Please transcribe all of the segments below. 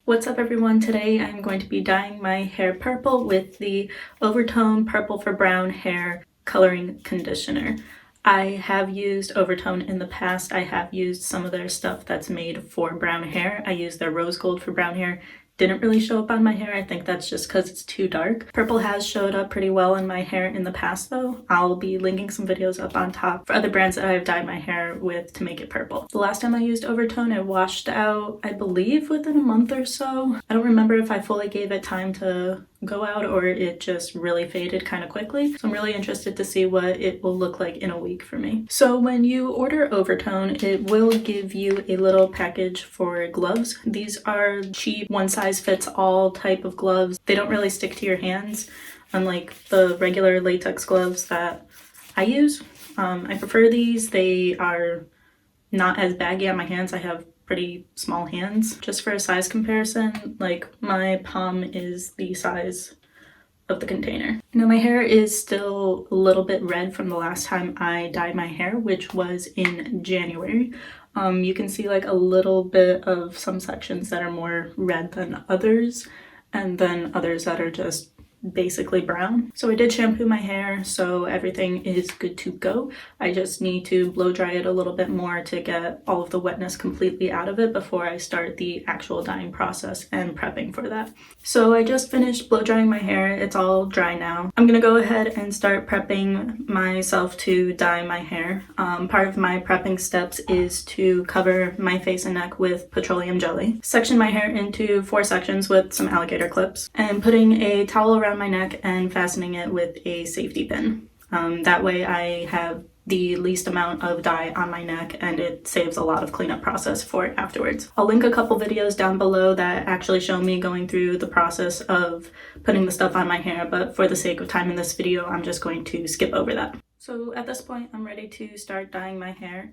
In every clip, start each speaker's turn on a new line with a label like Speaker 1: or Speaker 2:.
Speaker 1: What's up everyone? Today I'm going to be dyeing my hair purple with the Overtone Purple for Brown Hair Coloring Conditioner. I have used Overtone in the past. I have used some of their stuff that's made for brown hair. I used their rose gold for brown hair. Didn't really show up on my hair. I think that's just because it's too dark. Purple has showed up pretty well in my hair in the past though. I'll be linking some videos up on top for other brands that I've dyed my hair with to make it purple. The last time I used Overtone, it washed out, I believe, within a month or so. I don't remember if I fully gave it time to go out or it just really faded kind of quickly. So I'm really interested to see what it will look like in a week for me. So when you order Overtone, it will give you a little package for gloves. These are cheap, one size fits all type of gloves. They don't really stick to your hands, unlike the regular latex gloves that I use. I prefer these. They are not as baggy on my hands. I have pretty small hands. Just for a size comparison, like my palm is the size of the container. Now my hair is still a little bit red from the last time I dyed my hair, which was in January. You can see like a little bit of some sections that are more red than others, and then others that are just basically brown. So I did shampoo my hair, so everything is good to go. I just need to blow dry it a little bit more to get all of the wetness completely out of it before I start the actual dyeing process and prepping for that. So I just finished blow drying my hair. It's all dry now. I'm gonna go ahead and start prepping myself to dye my hair. Part of my prepping steps is to cover my face and neck with petroleum jelly, section my hair into 4 sections with some alligator clips, and putting a towel around my neck and fastening it with a safety pin. That way I have the least amount of dye on my neck and it saves a lot of cleanup process for it afterwards. I'll link a couple videos down below that actually show me going through the process of putting the stuff on my hair, but for the sake of time in this video, I'm just going to skip over that. So at this point, I'm ready to start dyeing my hair.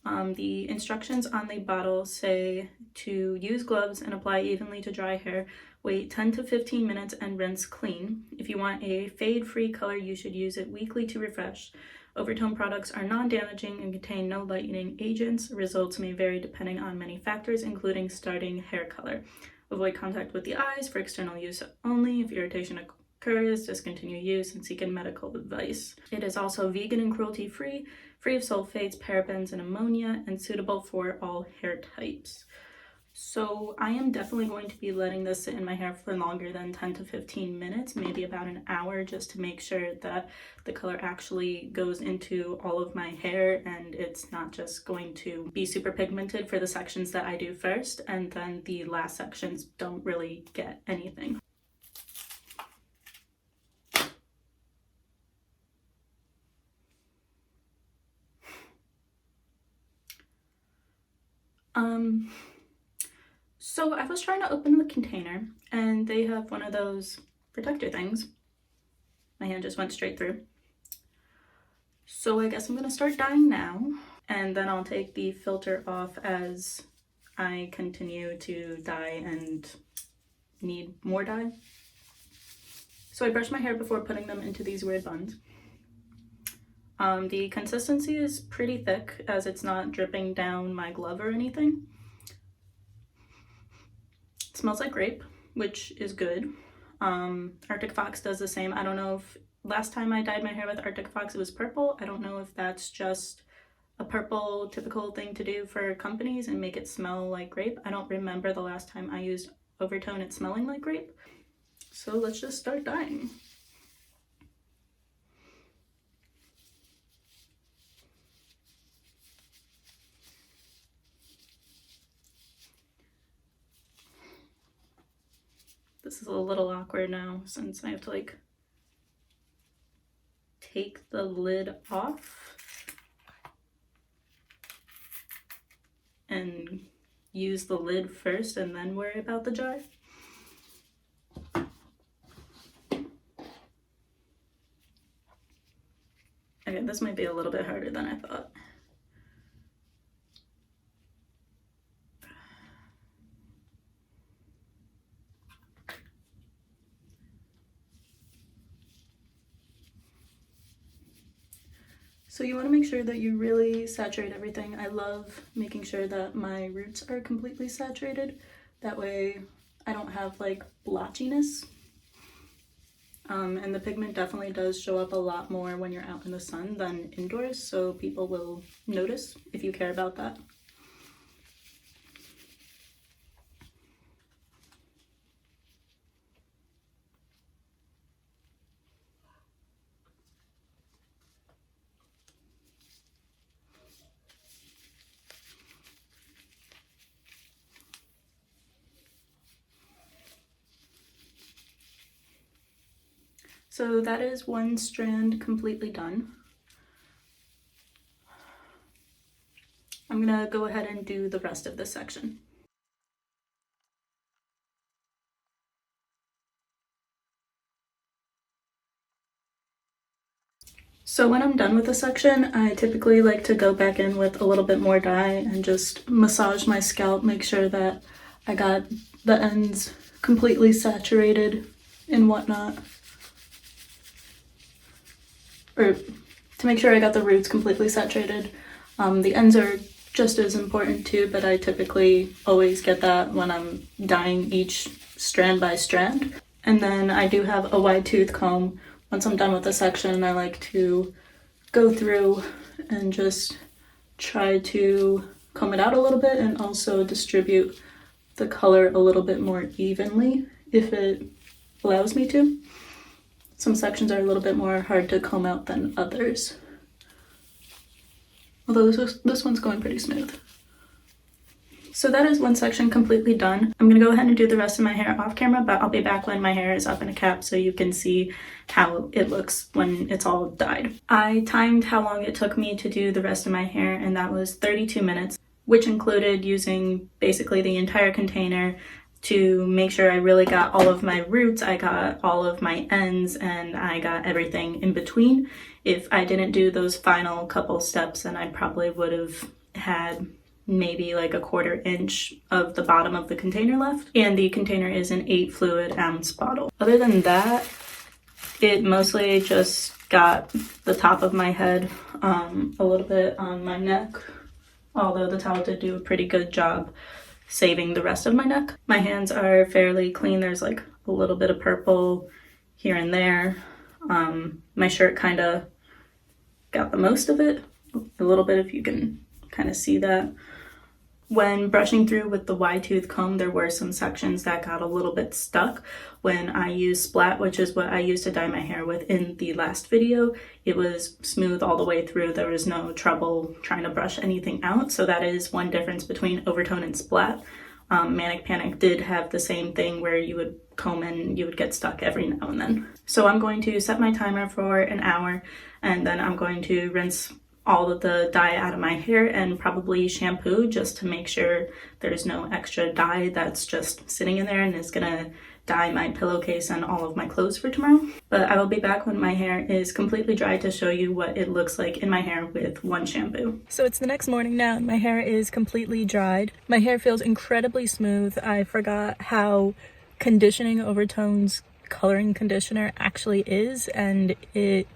Speaker 1: The instructions on the bottle say to use gloves and apply evenly to dry hair. Wait 10 to 15 minutes and rinse clean. If you want a fade-free color, you should use it weekly to refresh. Overtone products are non-damaging and contain no lightening agents. Results may vary depending on many factors, including starting hair color. Avoid contact with the eyes for external use only. If irritation occurs, discontinue use and seek medical advice. It is also vegan and cruelty-free, free of sulfates, parabens, and ammonia, and suitable for all hair types. So I am definitely going to be letting this sit in my hair for longer than 10 to 15 minutes, maybe about an hour, just to make sure that the color actually goes into all of my hair and it's not just going to be super pigmented for the sections that I do first, and then the last sections don't really get anything. So I was trying to open the container and they have one of those protector things. My hand just went straight through. So I guess I'm gonna start dyeing now, and then I'll take the filter off as I continue to dye and need more dye. So I brush my hair before putting them into these weird buns. The consistency is pretty thick as it's not dripping down my glove or anything. It smells like grape, which is good. Arctic Fox does the same. I don't know if last time I dyed my hair with Arctic Fox it was purple. I don't know if that's just a purple typical thing to do for companies and make it smell like grape. I don't remember the last time I used Overtone it smelling like grape. So let's just start dyeing. This is a little awkward now since I have to like take the lid off and use the lid first and then worry about the jar. Okay, this might be a little bit harder than I thought. So you want to make sure that you really saturate everything. I love making sure that my roots are completely saturated. That way I don't have like blotchiness. And the pigment definitely does show up a lot more when you're out in the sun than indoors, so people will notice if you care about that. So that is one strand completely done. I'm gonna go ahead and do the rest of this section. So when I'm done with a section, I typically like to go back in with a little bit more dye and just massage my scalp, make sure that I got the ends completely saturated and whatnot. Or to make sure I got the roots completely saturated. The ends are just as important too, but I typically always get that when I'm dyeing each strand by strand. And then I do have a wide tooth comb. Once I'm done with a section, I like to go through and just try to comb it out a little bit and also distribute the color a little bit more evenly if it allows me to. Some sections are a little bit more hard to comb out than others. Although this one's going pretty smooth. So that is one section completely done. I'm gonna go ahead and do the rest of my hair off camera, but I'll be back when my hair is up in a cap so you can see how it looks when it's all dyed. I timed how long it took me to do the rest of my hair, and that was 32 minutes, which included using basically the entire container to make sure I really got all of my roots, I got all of my ends, and I got everything in between. If I didn't do those final couple steps, then I probably would have had maybe like a 1/4 inch of the bottom of the container left. And the container is an 8 fluid ounce bottle. Other than that, it mostly just got the top of my head, a little bit on my neck, although the towel did do a pretty good job saving the rest of my neck. My hands are fairly clean. There's like a little bit of purple here and there. My shirt kind of got the most of it, a little bit, if you can kind of see that. When brushing through with the wide tooth comb, there were some sections that got a little bit stuck. When I used Splat, which is what I used to dye my hair with in the last video, it was smooth all the way through. There was no trouble trying to brush anything out. So that is one difference between Overtone and Splat. Manic Panic did have the same thing where you would comb and you would get stuck every now and then. So I'm going to set my timer for an hour, and then I'm going to rinse all of the dye out of my hair and probably shampoo just to make sure there's no extra dye that's just sitting in there and is gonna dye my pillowcase and all of my clothes for tomorrow. But I will be back when my hair is completely dry to show you what it looks like in my hair with one shampoo. So it's the next morning now and my hair is completely dried. My hair feels incredibly smooth. I forgot how conditioning Overtone's coloring conditioner actually is, and it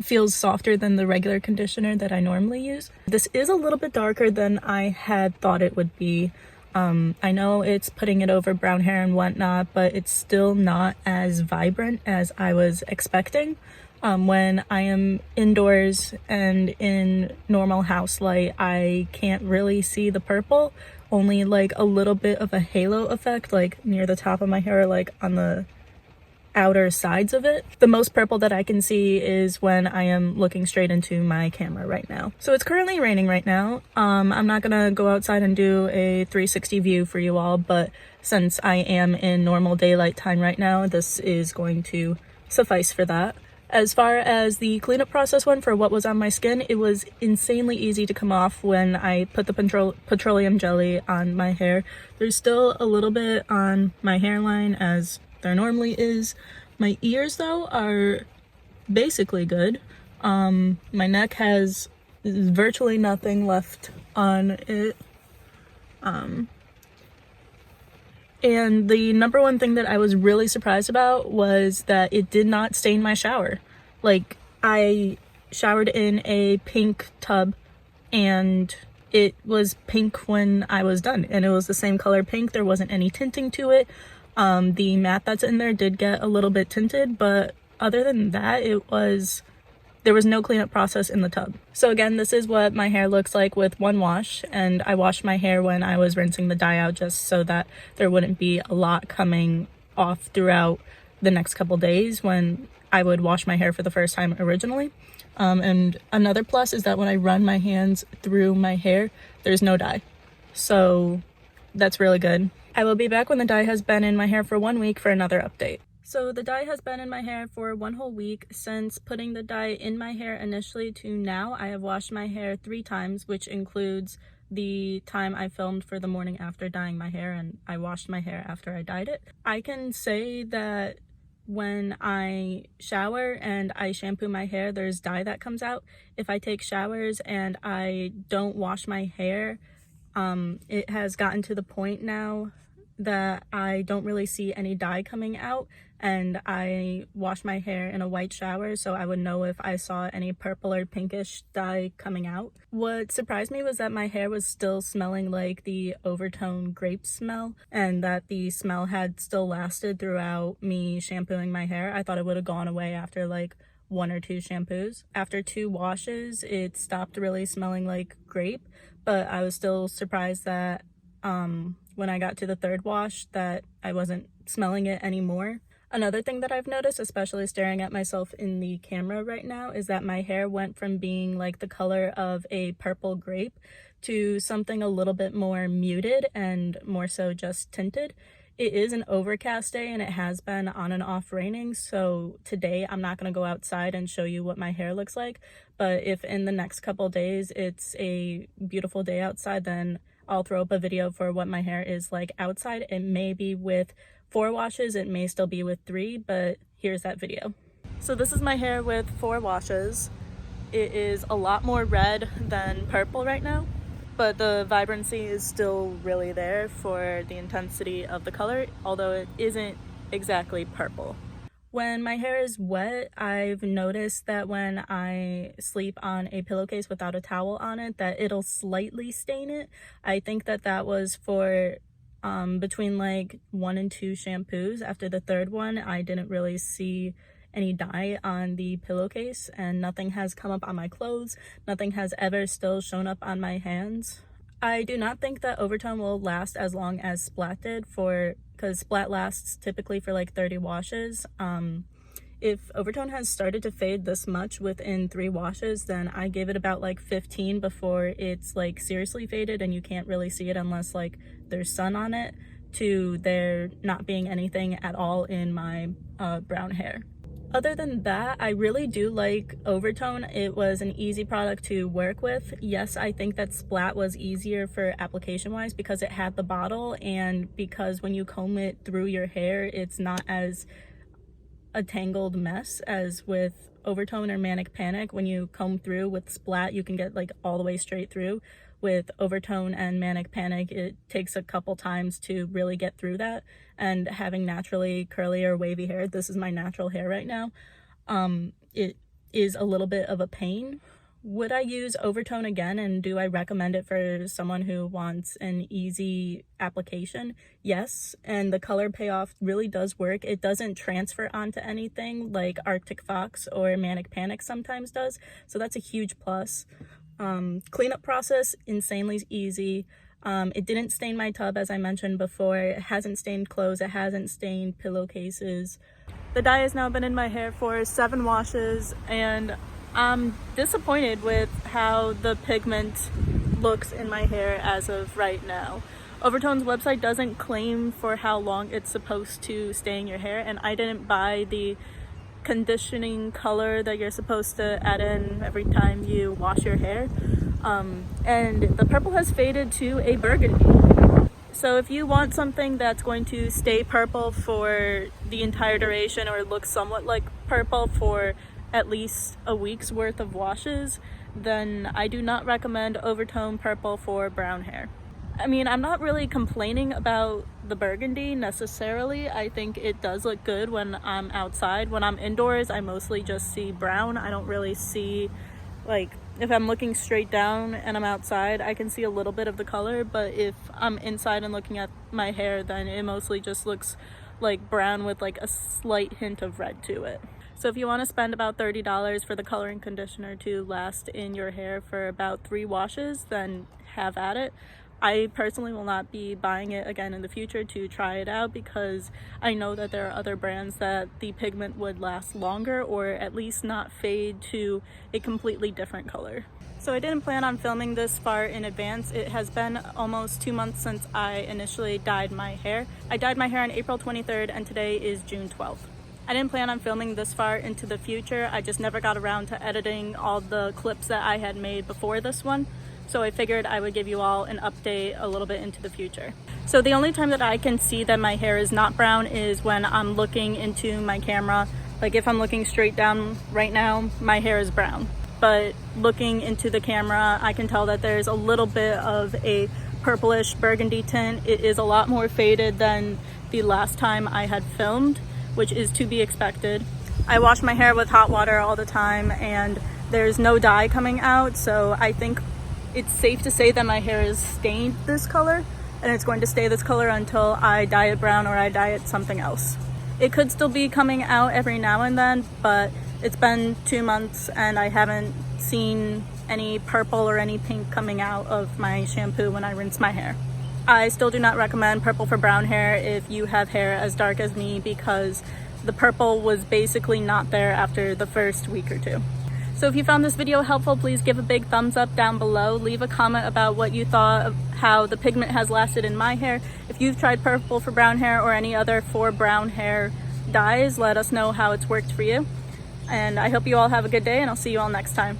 Speaker 1: feels softer than the regular conditioner that I normally use. This is a little bit darker than I had thought it would be. I know it's putting it over brown hair and whatnot, but it's still not as vibrant as I was expecting. When I am indoors and in normal house light, I can't really see the purple, only like a little bit of a halo effect, like near the top of my hair, like on the outer sides of it. The most purple that I can see is when I am looking straight into my camera right now. So it's currently raining right now. I'm not gonna go outside and do a 360 view for you all, but since I am in normal daylight time right now, this is going to suffice for that. As far as the cleanup process went for what was on my skin, it was insanely easy to come off when I put the petroleum jelly on my hair. There's still a little bit on my hairline, as there normally is. My ears though are basically good. My neck has virtually nothing left on it. And the number one thing that I was really surprised about was that it did not stain my shower. Like, I showered in a pink tub and it was pink when I was done, and it was the same color pink. There wasn't any tinting to it. The matte that's in there did get a little bit tinted, but other than that, there was no cleanup process in the tub. So again, this is what my hair looks like with one wash, and I washed my hair when I was rinsing the dye out just so that there wouldn't be a lot coming off throughout the next couple days when I would wash my hair for the first time originally. And another plus is that when I run my hands through my hair, there's no dye. So that's really good. I will be back when the dye has been in my hair for 1 week for another update. So the dye has been in my hair for 1 whole week. Since putting the dye in my hair initially to now, I have washed my hair 3 times, which includes the time I filmed for the morning after dyeing my hair, and I washed my hair after I dyed it. I can say that when I shower and I shampoo my hair, there's dye that comes out. If I take showers and I don't wash my hair, it has gotten to the point now that I don't really see any dye coming out, and I wash my hair in a white shower so I would know if I saw any purple or pinkish dye coming out. What surprised me was that my hair was still smelling like the Overtone grape smell, and that the smell had still lasted throughout me shampooing my hair. I thought it would have gone away after like 1 or 2 shampoos. After 2 washes, it stopped really smelling like grape, but I was still surprised that when I got to the 3rd wash that I wasn't smelling it anymore. Another thing that I've noticed, especially staring at myself in the camera right now, is that my hair went from being like the color of a purple grape to something a little bit more muted and more so just tinted. It is an overcast day and it has been on and off raining, so today I'm not going to go outside and show you what my hair looks like, but if in the next couple days it's a beautiful day outside, then I'll throw up a video for what my hair is like outside. It may be with 4 washes, it may still be with 3, but here's that video. So this is my hair with 4 washes. It is a lot more red than purple right now, but the vibrancy is still really there for the intensity of the color, although it isn't exactly purple. When my hair is wet, I've noticed that when I sleep on a pillowcase without a towel on it, that it'll slightly stain it. I think that that was for between like 1 and 2 shampoos. After the 3rd one, I didn't really see any dye on the pillowcase, and nothing has come up on my clothes. Nothing has ever still shown up on my hands. I do not think that Overtone will last as long as Splat did, because Splat lasts typically for like 30 washes. If Overtone has started to fade this much within 3 washes, then I give it about like 15 before it's like seriously faded and you can't really see it unless like there's sun on it, to there not being anything at all in my brown hair. Other than that, I really do like Overtone. It was an easy product to work with. Yes, I think that Splat was easier for application wise because it had the bottle, and because when you comb it through your hair, it's not as a tangled mess as with Overtone or Manic Panic. When you comb through with Splat, you can get like all the way straight through. With Overtone and Manic Panic, it takes a couple times to really get through that. And having naturally curly or wavy hair, this is my natural hair right now, it is a little bit of a pain. Would I use Overtone again, and do I recommend it for someone who wants an easy application? Yes, and the color payoff really does work. It doesn't transfer onto anything like Arctic Fox or Manic Panic sometimes does, so that's a huge plus. Cleanup process, insanely easy. It didn't stain my tub, as I mentioned before. It hasn't stained clothes. It hasn't stained pillowcases. The dye has now been in my hair for 7 washes, and I'm disappointed with how the pigment looks in my hair as of right now. Overtone's website doesn't claim for how long it's supposed to stay in your hair, and I didn't buy the conditioning color that you're supposed to add in every time you wash your hair, and the purple has faded to a burgundy. So if you want something that's going to stay purple for the entire duration, or look somewhat like purple for at least a week's worth of washes, then I do not recommend Overtone Purple for brown hair. I mean, I'm not really complaining about the burgundy necessarily. I think it does look good when I'm outside. When I'm indoors, I mostly just see brown. I don't really see like if I'm looking straight down and I'm outside, I can see a little bit of the color, but if I'm inside and looking at my hair, then it mostly just looks like brown with like a slight hint of red to it. So if you want to spend about $30 for the coloring conditioner to last in your hair for about 3 washes, then have at it. I personally will not be buying it again in the future to try it out because I know that there are other brands that the pigment would last longer or at least not fade to a completely different color. So I didn't plan on filming this far in advance. It has been almost 2 months since I initially dyed my hair. I dyed my hair on April 23rd and today is June 12th. I didn't plan on filming this far into the future. I just never got around to editing all the clips that I had made before this one. So I figured I would give you all an update a little bit into the future. So the only time that I can see that my hair is not brown is when I'm looking into my camera. Like if I'm looking straight down right now, my hair is brown. But looking into the camera, I can tell that there's a little bit of a purplish burgundy tint. It is a lot more faded than the last time I had filmed, which is to be expected. I wash my hair with hot water all the time and there's no dye coming out, so I think it's safe to say that my hair is stained this color and it's going to stay this color until I dye it brown or I dye it something else. It could still be coming out every now and then, but it's been 2 months and I haven't seen any purple or any pink coming out of my shampoo when I rinse my hair. I still do not recommend purple for brown hair if you have hair as dark as me because the purple was basically not there after the first week or 2. So if you found this video helpful, please give a big thumbs up down below. Leave a comment about what you thought of how the pigment has lasted in my hair. If you've tried purple for brown hair or any other for brown hair dyes, let us know how it's worked for you. And I hope you all have a good day and I'll see you all next time.